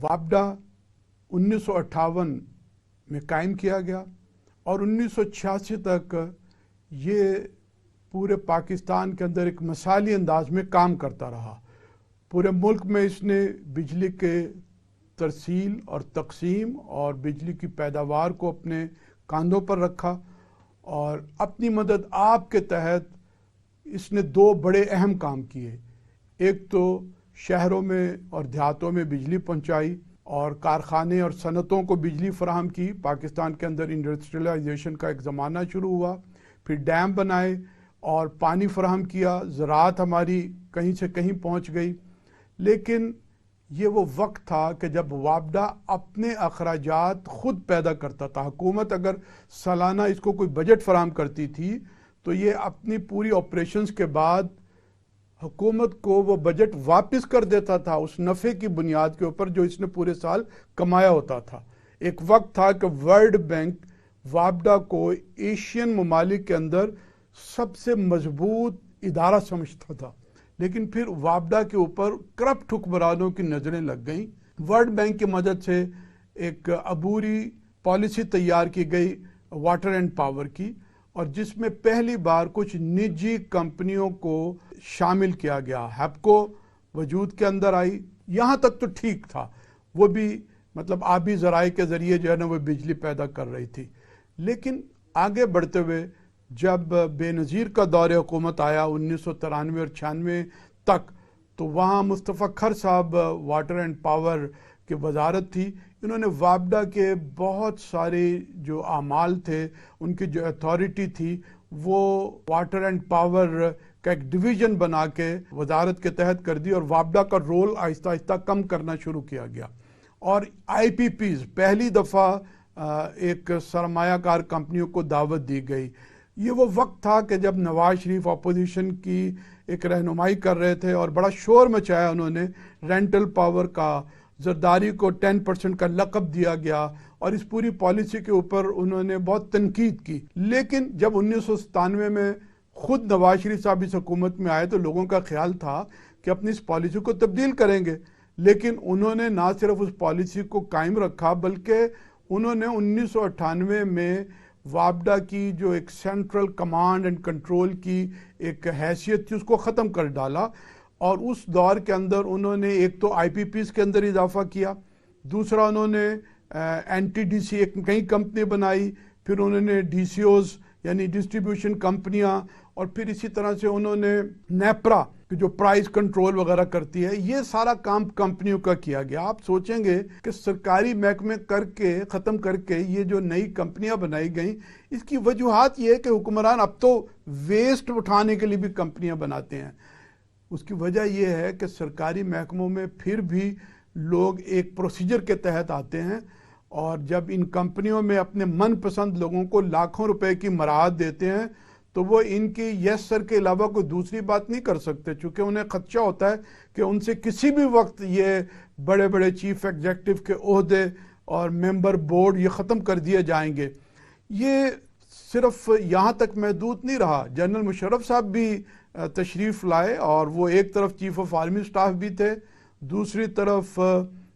वापडा 1958 में कायम किया गया और 1986 तक ये पूरे पाकिस्तान के अंदर एक मिसाली अंदाज में काम करता रहा। पूरे मुल्क में इसने बिजली के तरसील और तकसीम और बिजली की पैदावार को अपने कांधों पर रखा और अपनी मदद आप के तहत इसने दो बड़े अहम काम किए। एक तो शहरों में और देहातों में बिजली पहुंचाई और कारखाने और सनतों को बिजली फराहम की। पाकिस्तान के अंदर इंडस्ट्रियलाइजेशन का एक ज़माना शुरू हुआ। फिर डैम बनाए और पानी फराहम किया। ज़राअत हमारी कहीं से कहीं पहुंच गई। लेकिन ये वो वक्त था कि जब वापडा अपने अखराजात खुद पैदा करता था। हुकूमत अगर सालाना इसको कोई बजट फराहम करती थी तो ये अपनी पूरी ऑपरेशंस के बाद हुकूमत को वो बजट वापस कर देता था उस नफ़े की बुनियाद के ऊपर जो इसने पूरे साल कमाया होता था। एक वक्त था कि वर्ल्ड बैंक वापडा को एशियन ममालिक के अंदर सबसे मजबूत इदारा समझता था। लेकिन फिर वापडा के ऊपर करप्ट हुक्मरानों की नज़रें लग गईं। वर्ल्ड बैंक की मदद से एक अबूरी पॉलिसी तैयार की गई वाटर एंड पावर की, और जिसमें पहली बार कुछ निजी कंपनियों को शामिल किया गया। हैप्को वजूद के अंदर आई। यहाँ तक तो ठीक था, वो भी मतलब आबी ज़राए के ज़रिए जो है ना वो बिजली पैदा कर रही थी। लेकिन आगे बढ़ते हुए जब बेनज़ीर का दौर हुकूमत आया 1993 और 96 तक, तो वहाँ मुस्तफ़ा खर साहब वाटर एंड पावर की वजारत थी। इन्होंने वापडा के बहुत सारे जो आमाल थे, उनकी जो अथॉरिटी थी, वो वाटर एंड पावर का एक डिवीज़न बना के वजारत के तहत कर दी और वापडा का रोल आहिस्ता आहिस्ता कम करना शुरू किया गया। और IPPs पहली दफ़ा एक सरमायाकार कंपनियों को दावत दी गई। ये वो वक्त था कि जब नवाज शरीफ अपोजिशन की एक रहनुमाई कर रहे थे और बड़ा शोर मचाया उन्होंने। रेंटल पावर का जरदारी को 10% का लक़ब दिया गया और इस पूरी पॉलिसी के ऊपर उन्होंने बहुत तनकीद की। लेकिन जब 1997 में खुद नवाज शरीफ साहब इस हुकूमत में आए तो लोगों का ख्याल था कि अपनी इस पॉलिसी को तब्दील करेंगे। लेकिन उन्होंने ना सिर्फ उस पॉलिसी को कायम रखा बल्कि उन्होंने 1998 में वापडा की जो एक सेंट्रल कमांड एंड कंट्रोल की एक हैसियत थी उसको ख़त्म कर डाला। और उस दौर के अंदर उन्होंने एक तो IPPs के अंदर इजाफा किया, दूसरा उन्होंने NTDC एक नई कंपनी बनाई, फिर उन्होंने DCOs यानी डिस्ट्रीब्यूशन कंपनियां, और फिर इसी तरह से उन्होंने नेपरा जो प्राइस कंट्रोल वगैरह करती है, ये सारा काम कंपनियों का किया गया। आप सोचेंगे कि सरकारी महकमे करके ख़त्म करके ये जो नई कंपनियां बनाई गई, इसकी वजूहात ये है कि हुक्मरान अब तो वेस्ट उठाने के लिए भी कंपनियां बनाते हैं। उसकी वजह यह है कि सरकारी महकमों में फिर भी लोग एक प्रोसीजर के तहत आते हैं और जब इन कंपनियों में अपने मनपसंद लोगों को लाखों रुपए की मराहत देते हैं तो वो इनकी यस सर के अलावा कोई दूसरी बात नहीं कर सकते, चूँकि उन्हें खदशा होता है कि उनसे किसी भी वक्त ये बड़े बड़े चीफ एग्जेक्टिव के ओहदे और मेंबर बोर्ड ये ख़त्म कर दिए जाएंगे। ये सिर्फ यहाँ तक महदूद नहीं रहा। जनरल मुशर्रफ साहब भी तशरीफ़ लाए और वो एक तरफ चीफ ऑफ आर्मी स्टाफ भी थे, दूसरी तरफ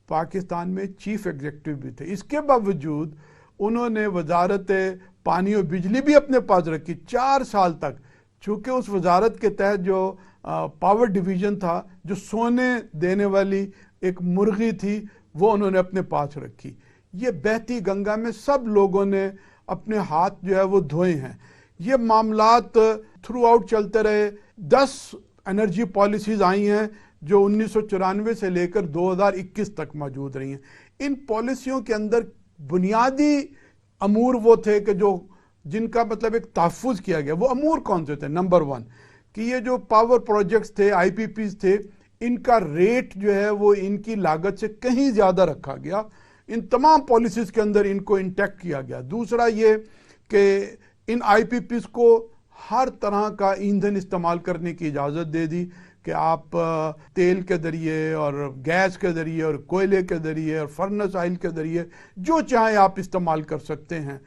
पाकिस्तान में चीफ एग्जेक्टिव भी थे। इसके बावजूद उन्होंने वजारत पानी और बिजली भी अपने पास रखी 4 साल तक, चूँकि उस वजारत के तहत जो पावर डिवीज़न था, जो सोने देने वाली एक मुर्गी थी, वो उन्होंने अपने पास रखी। ये बहती गंगा में सब लोगों ने अपने हाथ जो है वो धोए हैं। ये मामलात थ्रू आउट चलते रहे। 10 एनर्जी पॉलिसीज़ आई हैं जो 1994 से लेकर 2021 तक मौजूद रही हैं। इन पॉलिसियों के अंदर बुनियादी अमूर वो थे कि जो जिनका मतलब एक तहफ़्फ़ुज़ किया गया। वो अमूर कौन से थे? नंबर 1 कि ये जो पावर प्रोजेक्ट्स थे, IPPs थे, इनका रेट जो है वो इनकी लागत से कहीं ज़्यादा रखा गया। इन तमाम पॉलिसीज़ के अंदर इनको इंटैक्ट किया गया। दूसरा ये कि इन IPPs को हर तरह का ईंधन इस्तेमाल करने की इजाज़त दे दी कि आप तेल के ज़रिए और गैस के ज़रिए और कोयले के ज़रिए और फर्नेस ऑयल के ज़रिए जो चाहें आप इस्तेमाल कर सकते हैं।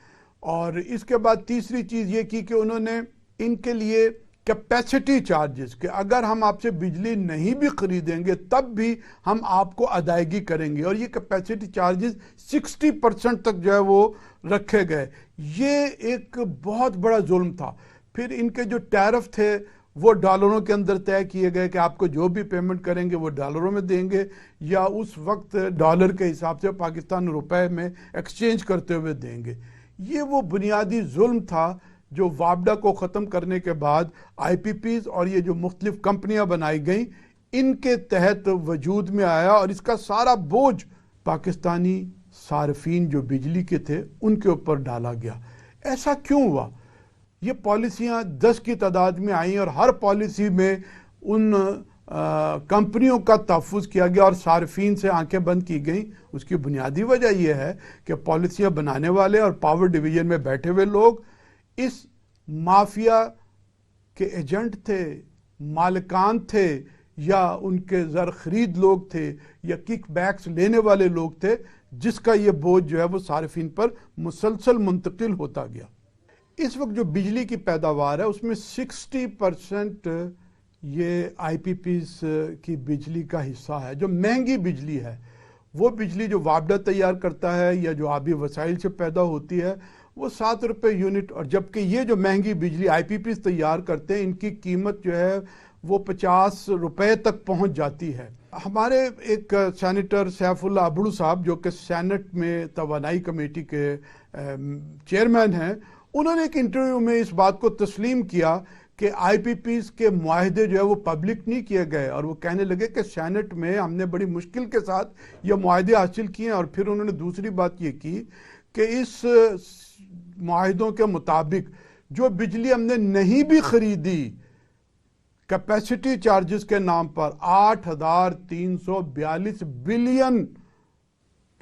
और इसके बाद तीसरी चीज़ ये की कि उन्होंने इनके लिए कैपेसिटी चार्जेस कि अगर हम आपसे बिजली नहीं भी खरीदेंगे तब भी हम आपको अदायगी करेंगे, और ये कैपेसिटी चार्जेस 60% तक जो है वो रखे गए। ये एक बहुत बड़ा जुल्म था। फिर इनके जो टैरिफ थे वो डॉलरों के अंदर तय किए गए कि आपको जो भी पेमेंट करेंगे वो डॉलरों में देंगे या उस वक्त डॉलर के हिसाब से पाकिस्तान रुपए में एक्सचेंज करते हुए देंगे। ये वो बुनियादी जुल्म था जो वापडा को ख़त्म करने के बाद IPPs और ये जो मुख्तलिफ कंपनियां बनाई गई इनके तहत वजूद में आया, और इसका सारा बोझ पाकिस्तानी सार्फिन जो बिजली के थे उनके ऊपर डाला गया। ऐसा क्यों हुआ? ये पॉलिसियां 10 की तादाद में आई और हर पॉलिसी में उन कंपनियों का तहफ़्फ़ुज़ किया गया और सार्फिन से आंखें बंद की गई। उसकी बुनियादी वजह यह है कि पॉलिसियां बनाने वाले और पावर डिवीज़न में बैठे हुए लोग इस माफिया के एजेंट थे, मालिकान थे, या उनके ज़र खरीद लोग थे, या किक बैक्स लेने वाले लोग थे, जिसका ये बोझ जो है वो सार्फिन पर मुसलसल मुंतकिल होता गया। इस वक्त जो बिजली की पैदावार है उसमें 60% ये IPPs की बिजली का हिस्सा है। जो महंगी बिजली है वो बिजली जो वापडा तैयार करता है या जो आबी वसाइल से पैदा होती है वो 7 रुपये यूनिट, और जबकि ये जो महंगी बिजली IPPs तैयार करते हैं इनकी कीमत जो है वो 50 रुपये तक पहुंच जाती है। हमारे एक सेनेटर सैफुल्लाह अबड़ू साहब जो कि सेनेट में तवानाई कमेटी के चेयरमैन हैं, उन्होंने एक इंटरव्यू में इस बात को तस्लीम किया कि IPPs के मुआहदे जो है वो पब्लिक नहीं किए गए, और वो कहने लगे कि सेनेट में हमने बड़ी मुश्किल के साथ ये मुआहदे हासिल किए। और फिर उन्होंने दूसरी बात ये की कि इस मुआहदों के मुताबिक जो बिजली हमने नहीं भी खरीदी कैपेसिटी चार्जेस के नाम पर 8,342 बिलियन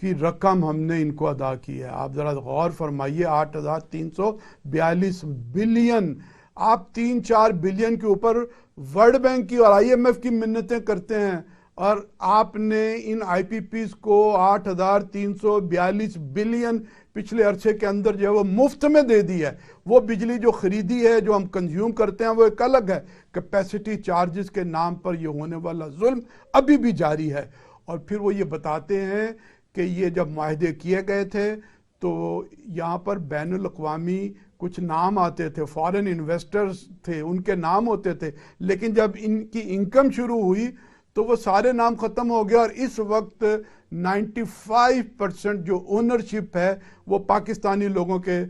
की रकम हमने इनको अदा की है। आप ज़रा गौर फरमाइए, 8,342 बिलियन। आप 3-4 बिलियन के ऊपर वर्ल्ड बैंक की और IMF की मिन्नतें करते हैं, और आपने इन IPPs को 8,342 बिलियन पिछले अरसे के अंदर जो है वो मुफ्त में दे दी है। वो बिजली जो खरीदी है, जो हम कंज्यूम करते हैं, वो एक अलग है। कैपेसिटी चार्जेस के नाम पर ये होने वाला जुल्म अभी भी जारी है। और फिर वो ये बताते हैं कि ये जब मुआहदे किए गए थे तो यहाँ पर बैनुल अक़वामी कुछ नाम आते थे, फॉरेन इन्वेस्टर्स थे, उनके नाम होते थे, लेकिन जब इनकी इनकम शुरू हुई तो वो सारे नाम ख़त्म हो गया, और इस वक्त 95% जो ओनरशिप है वो पाकिस्तानी लोगों के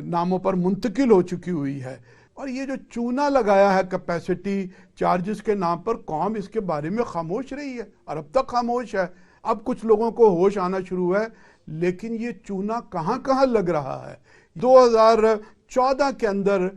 नामों पर मुंतकिल हो चुकी हुई है। और ये जो चूना लगाया है कैपेसिटी चार्जेस के नाम पर, कौम इसके बारे में खामोश रही है और अब तक खामोश है। अब कुछ लोगों को होश आना शुरू हुआ है, लेकिन ये चूना कहाँ कहाँ लग रहा है। 2014 के अंदर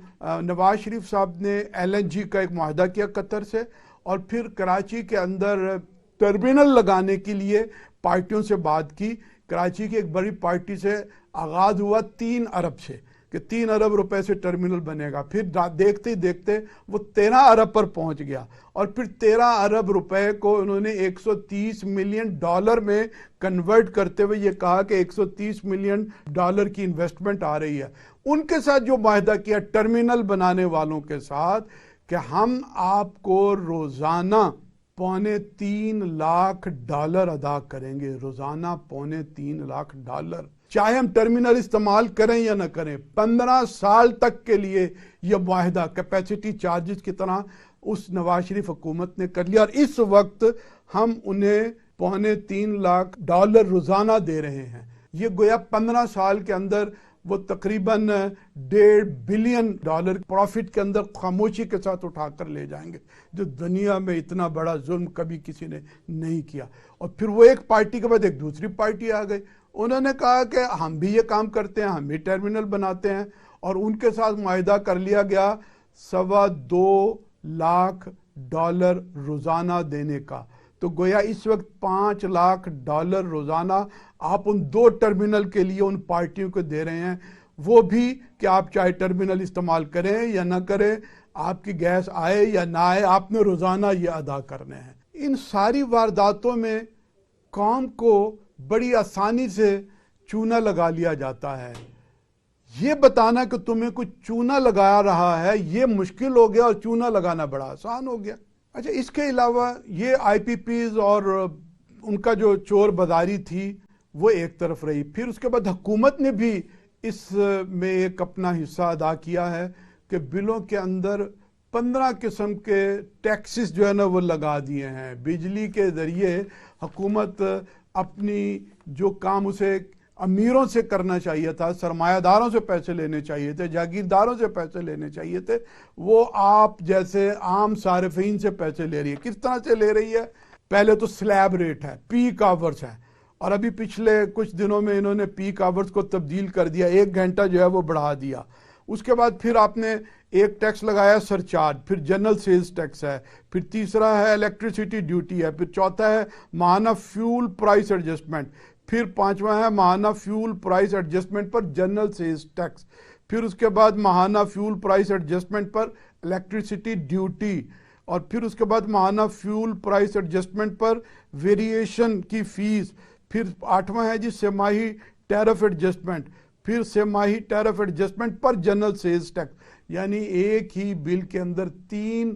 नवाज शरीफ साहब ने LNG का एक मुआहदा किया कतर से, और फिर कराची के अंदर टर्मिनल लगाने के लिए पार्टियों से बात की। कराची की एक बड़ी पार्टी से आगाज़ हुआ 3 अरब से कि 3 अरब रुपए से टर्मिनल बनेगा। फिर देखते ही देखते वो 13 अरब पर पहुंच गया, और फिर 13 अरब रुपए को उन्होंने 130 मिलियन डॉलर में कन्वर्ट करते हुए ये कहा कि 130 मिलियन डॉलर की इन्वेस्टमेंट आ रही है। उनके साथ जो वायदा किया टर्मिनल बनाने वालों के साथ कि हम आपको रोज़ाना $3.25 लाख अदा करेंगे, रोज़ाना $3.25 लाख, चाहे हम टर्मिनल इस्तेमाल करें या ना करें। 15 साल तक के लिए यह मुआहदा कैपेसिटी चार्जेस की तरह उस नवाज शरीफ हुकूमत ने कर लिया, और इस वक्त हम उन्हें $3.25 लाख रोज़ाना दे रहे हैं। ये गोया 15 साल के अंदर वो तकरीबन $1.5 बिलियन प्रॉफिट के अंदर खामोशी के साथ उठाकर ले जाएंगे, जो दुनिया में इतना बड़ा जुल्म कभी किसी ने नहीं किया। और फिर वो एक पार्टी के बाद एक दूसरी पार्टी आ गई, उन्होंने कहा कि हम भी ये काम करते हैं, हम भी टर्मिनल बनाते हैं, और उनके साथ मुआहदा कर लिया गया $2.25 लाख रोज़ाना देने का। तो गोया इस वक्त $5 लाख रोज़ाना आप उन 2 टर्मिनल के लिए उन पार्टियों को दे रहे हैं, वो भी कि आप चाहे टर्मिनल इस्तेमाल करें या ना करें, आपकी गैस आए या ना आए, आपने रोज़ाना ये अदा करने हैं। इन सारी वारदातों में कौम को बड़ी आसानी से चूना लगा लिया जाता है। یہ بتانا کہ تمہیں کچھ چونا لگا رہا ہے یہ مشکل ہو گیا اور چونا لگانا بڑا آسان ہو گیا۔ اچھا، اس کے علاوہ یہ آئی پی پیز اور ان کا جو چور بازاری تھی وہ ایک طرف رہی، پھر اس کے بعد حکومت نے بھی اس میں ایک اپنا حصہ ادا کیا ہے کہ بلوں کے اندر 15 قسم کے ٹیکسز جو ہے نا وہ لگا دیے ہیں۔ بجلی کے ذریعے حکومت اپنی جو کام اسے امیروں سے کرنا چاہیے تھا، سرمایہ داروں سے پیسے لینے چاہیے تھے، جاگیرداروں سے پیسے لینے چاہیے تھے، وہ آپ جیسے عام صارفین سے پیسے لے رہی ہے۔ کس طرح سے لے رہی ہے؟ پہلے تو سلیب ریٹ ہے، پیک آورز ہے، اور ابھی پچھلے کچھ دنوں میں انہوں نے پیک آورز کو تبدیل کر دیا، 1 گھنٹہ جو ہے وہ بڑھا دیا۔ اس کے بعد پھر آپ نے ایک ٹیکس لگایا سرچارج، پھر جنرل سیلز ٹیکس ہے، پھر تیسرا ہے الیکٹریسٹی ڈیوٹی ہے، پھر چوتھا ہے ماہانہ فیول پرائس ایڈجسٹمنٹ، پھر پانچواں ہے ماہانہ فیول پرائس ایڈجسٹمنٹ پر جنرل سیلز ٹیکس، پھر اس کے بعد ماہانہ فیول پرائس ایڈجسٹمنٹ پر الیکٹریسٹی ڈیوٹی، اور پھر اس کے بعد ماہانہ فیول پرائس ایڈجسٹمنٹ پر ویریشن کی فیس، پھر 8واں ہے جی سہ-ماہی ٹیرف ایڈجسٹمنٹ، پھر سہ-ماہی ٹیرف ایڈجسٹمنٹ پر جنرل سیلز ٹیکس۔ یعنی ایک ہی بل کے اندر 3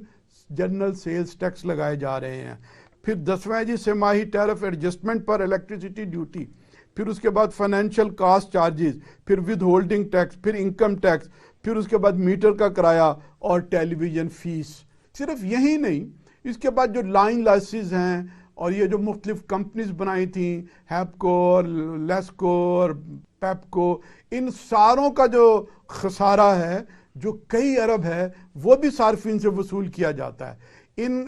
جنرل سیلز ٹیکس لگائے جا رہے ہیں۔ پھر 10واں ہے جی سہ-ماہی ٹیرف ایڈجسٹمنٹ پر الیکٹریسٹی ڈیوٹی، پھر اس کے بعد فائنینشیل کاسٹ چارجز، پھر ود ہولڈنگ ٹیکس، پھر انکم ٹیکس، پھر اس کے بعد میٹر کا کرایہ اور ٹیلی ویژن فیس۔ صرف یہی نہیں، اس کے بعد جو لائن لائسنس ہیں اور یہ جو مختلف کمپنیز بنائی تھیں، ہیپکو اور لیسکو اور پیپکو، ان ساروں کا جو خسارہ ہے جو کئی ارب ہے وہ بھی صارفین سے وصول کیا جاتا ہے۔ ان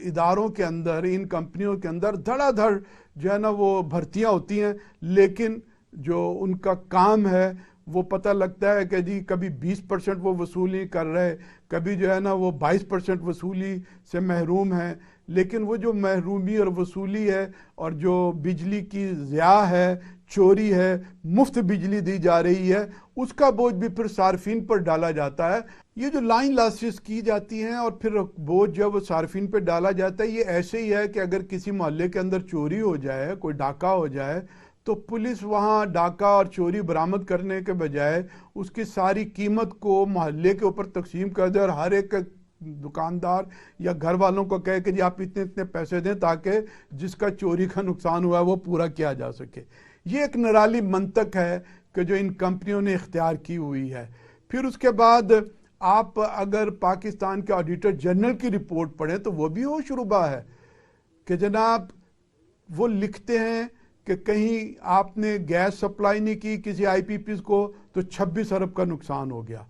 اداروں کے اندر، ان کمپنیوں کے اندر دھڑا دھڑ جو ہے نا وہ بھرتیاں ہوتی ہیں، لیکن جو ان کا کام ہے وہ پتہ لگتا ہے کہ جی کبھی 20% وہ وصولی کر رہے، کبھی جو ہے نا وہ 22% وصولی سے محروم ہیں۔ لیکن وہ جو محرومی اور وصولی ہے اور جو بجلی کی ضیاع ہے، چوری ہے، مفت بجلی دی جا رہی ہے، اس کا بوجھ بھی پھر صارفین پر ڈالا جاتا ہے۔ یہ جو لائن لاسز کی جاتی ہیں اور پھر بوجھ جب صارفین پہ ڈالا جاتا ہے، یہ ایسے ہی ہے کہ اگر کسی محلے کے اندر چوری ہو جائے، کوئی ڈاکہ ہو جائے، تو پولیس وہاں ڈاکہ اور چوری برآمد کرنے کے بجائے اس کی ساری قیمت کو محلے کے اوپر تقسیم کر دے اور ہر ایک دکاندار یا گھر والوں کو کہے کہ جی آپ اتنے اتنے پیسے دیں تاکہ جس کا چوری کا نقصان ہوا ہے وہ پورا کیا جا سکے۔ یہ ایک نرالی منطق ہے کہ جو ان کمپنیوں نے اختیار کی ہوئی ہے۔ پھر اس کے بعد آپ اگر پاکستان کے آڈیٹر جنرل کی رپورٹ پڑھیں تو وہ بھی ہوش ربا ہے کہ جناب وہ لکھتے ہیں کہ کہیں آپ نے گیس سپلائی نہیں کی کسی آئی پی پیز کو تو 26 ارب کا نقصان ہو گیا،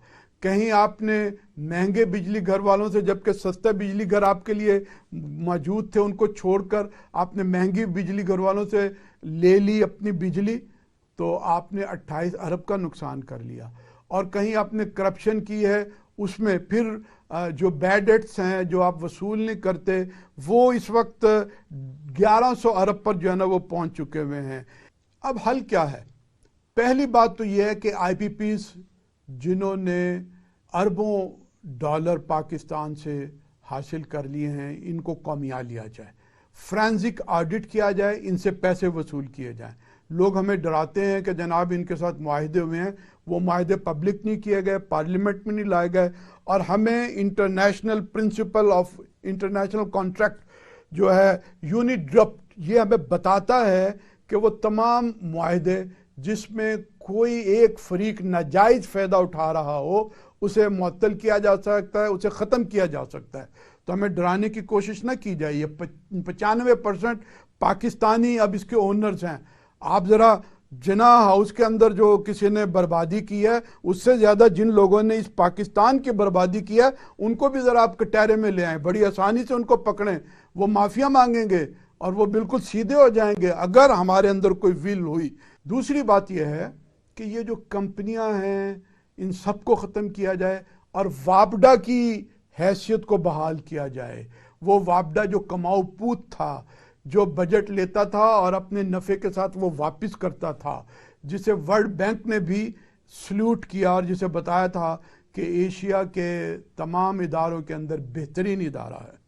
کہیں آپ نے مہنگے بجلی گھر والوں سے، جبکہ سستا بجلی گھر آپ کے لیے موجود تھے، ان کو چھوڑ کر آپ نے مہنگی بجلی گھر والوں سے لے لی اپنی بجلی، تو آپ نے 28 ارب کا نقصان کر لیا۔ اور کہیں آپ نے کرپشن کی ہے، اس میں پھر جو بیڈ ڈیٹس ہیں جو آپ وصول نہیں کرتے وہ اس وقت 1100 ارب پر جو ہے نا وہ پہنچ چکے ہوئے ہیں۔ اب حل کیا ہے؟ پہلی بات تو یہ ہے کہ آئی پی پیز جنہوں نے اربوں ڈالر پاکستان سے حاصل کر لیے ہیں، ان کو قومیہ لیا جائے، فرینزک آڈٹ کیا جائے، ان سے پیسے وصول کیے جائیں۔ لوگ ہمیں ڈراتے ہیں کہ جناب ان کے ساتھ معاہدے ہوئے ہیں، وہ معاہدے پبلک نہیں کیے گئے، پارلیمنٹ میں نہیں لائے گئے، اور ہمیں international principle of international contract جو ہے یونٹ ڈرفٹ، یہ ہمیں بتاتا ہے کہ وہ تمام معاہدے جس میں کوئی ایک فریق ناجائز فائدہ اٹھا رہا ہو اسے معطل کیا جا سکتا ہے، اسے ختم کیا جا سکتا ہے۔ تو ہمیں ڈرانے کی کوشش نہ کی جائے۔ یہ 95% پاکستانی اب اس کے اونرز ہیں۔ آپ ذرا جناح ہاؤس کے اندر جو کسی نے بربادی کی ہے، اس سے زیادہ جن لوگوں نے اس پاکستان کی بربادی کی ہے ان کو بھی ذرا آپ کٹہرے میں لے آئیں، بڑی آسانی سے ان کو پکڑیں۔ وہ معافیا مانگیں گے اور وہ بالکل سیدھے ہو جائیں گے اگر ہمارے اندر کوئی ویل ہوئی۔ دوسری بات یہ ہے کہ یہ جو کمپنیاں ہیں ان سب کو ختم کیا جائے اور وابڈا کی حیثیت کو بحال کیا جائے۔ وہ وابڈا جو کماؤ پوت تھا، جو بجٹ لیتا تھا اور اپنے نفع کے ساتھ وہ واپس کرتا تھا، جسے ورلڈ بینک نے بھی سلیوٹ کیا اور جسے بتایا تھا کہ ایشیا کے تمام اداروں کے اندر بہترین ادارہ ہے۔